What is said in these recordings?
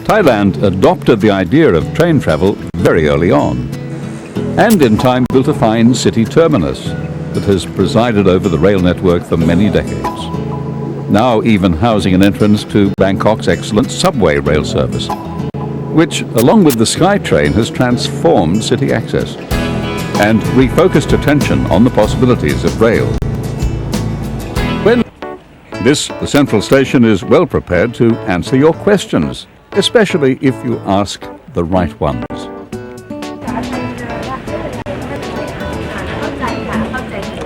Thailand adopted the idea of train travel very early on, and in time built a fine city terminus that has presided over the rail network for many decades, now even housing an entrance to Bangkok's excellent subway rail service, which, along with the SkyTrain, has transformed city access and refocused attention on the possibilities of rail. The central station is well prepared to answer your questions, especially if you ask the right ones.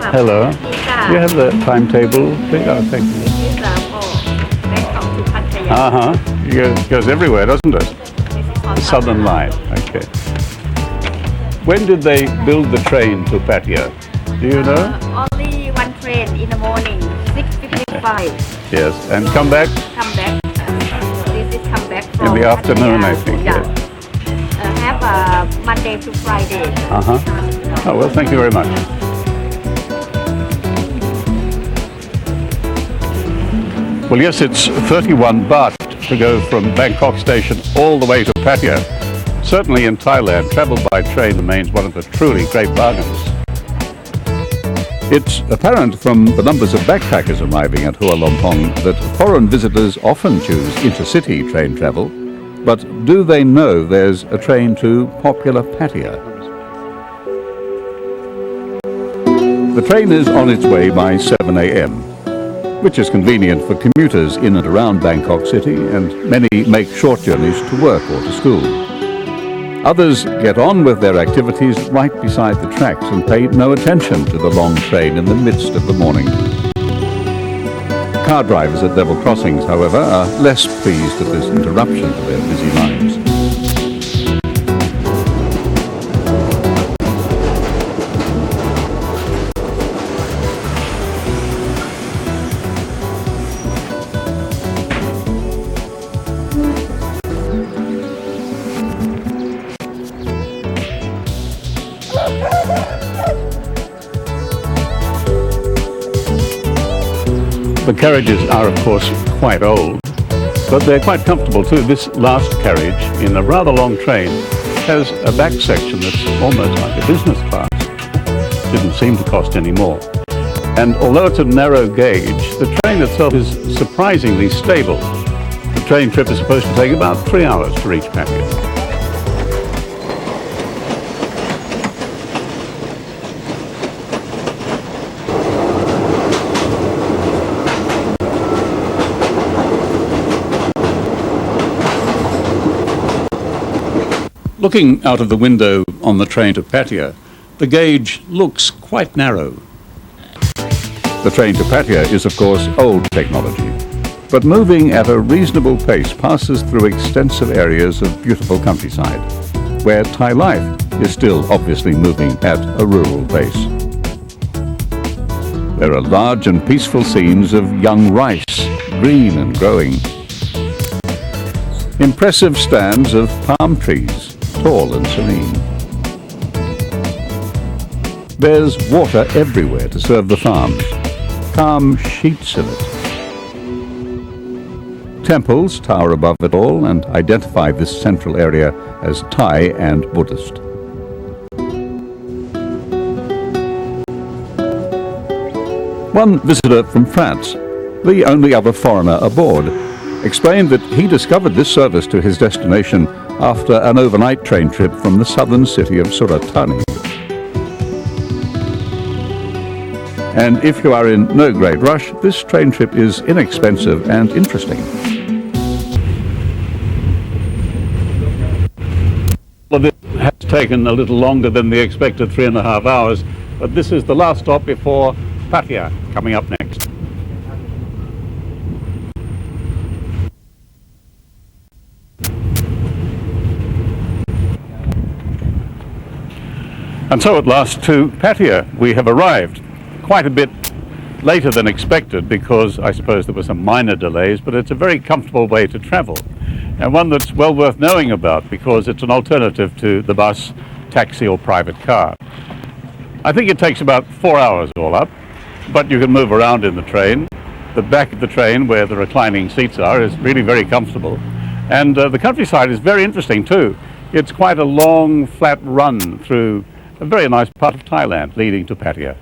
Hello. Do you have the timetable? Oh, thank you. This is for Bangkok to Phatthaya. It goes everywhere, doesn't it? The Southern Line. Okay. When did they build the train to Phatthaya? Do you know? Only one train in the morning, 6:55. Yes, and come back? Come back. This is come back from In the afternoon, I think. Yeah. Yes. Have Monday to Friday. Oh, well, thank you very much. Well, yes, it's 31 baht to go from Bangkok station all the way to Phatthaya. Certainly in Thailand, travel by train remains one of the truly great bargains. It's apparent from the numbers of backpackers arriving at Huai that foreign visitors often choose intercity train travel, but do they know there's a train to popular Phatthaya? The train is on its way by 7 a.m., which is convenient for commuters in and around Bangkok City, and many make short journeys to work or to school. Others get on with their activities right beside the tracks and pay no attention to the long train in the midst of the morning. Car drivers at level crossings, however, are less pleased at this interruption to their busy lives. The carriages are, of course, quite old, but they're quite comfortable too. This last carriage, in a rather long train, has a back section that's almost like a business class. Didn't seem to cost any more. And although it's a narrow gauge, the train itself is surprisingly stable. The train trip is supposed to take about 3 hours to reach Phatthaya. Looking out of the window on the train to Phatthaya, the gauge looks quite narrow. The train to Phatthaya is, of course, old technology, but moving at a reasonable pace passes through extensive areas of beautiful countryside, where Thai life is still obviously moving at a rural pace. There are large and peaceful scenes of young rice, green and growing. Impressive stands of palm trees, tall and serene. There's water everywhere to serve the farms, calm sheets of it. Temples tower above it all and identify this central area as Thai and Buddhist. One visitor from France, the only other foreigner aboard, explained that he discovered this service to his destination after an overnight train trip from the southern city of Suratthani. And if you are in no great rush, this train trip is inexpensive and interesting. Well, this has taken a little longer than the expected 3.5 hours, but this is the last stop before Phatthaya, coming up next. And so at last to Phatthaya we have arrived, quite a bit later than expected because I suppose there were some minor delays, but it's a very comfortable way to travel and one that's well worth knowing about because it's an alternative to the bus, taxi or private car. I think it takes about 4 hours all up, but you can move around in the train The back of the train, where the reclining seats are, is really very comfortable. And the countryside is very interesting too. It's quite a long, flat run through a very nice part of Thailand leading to Pattaya.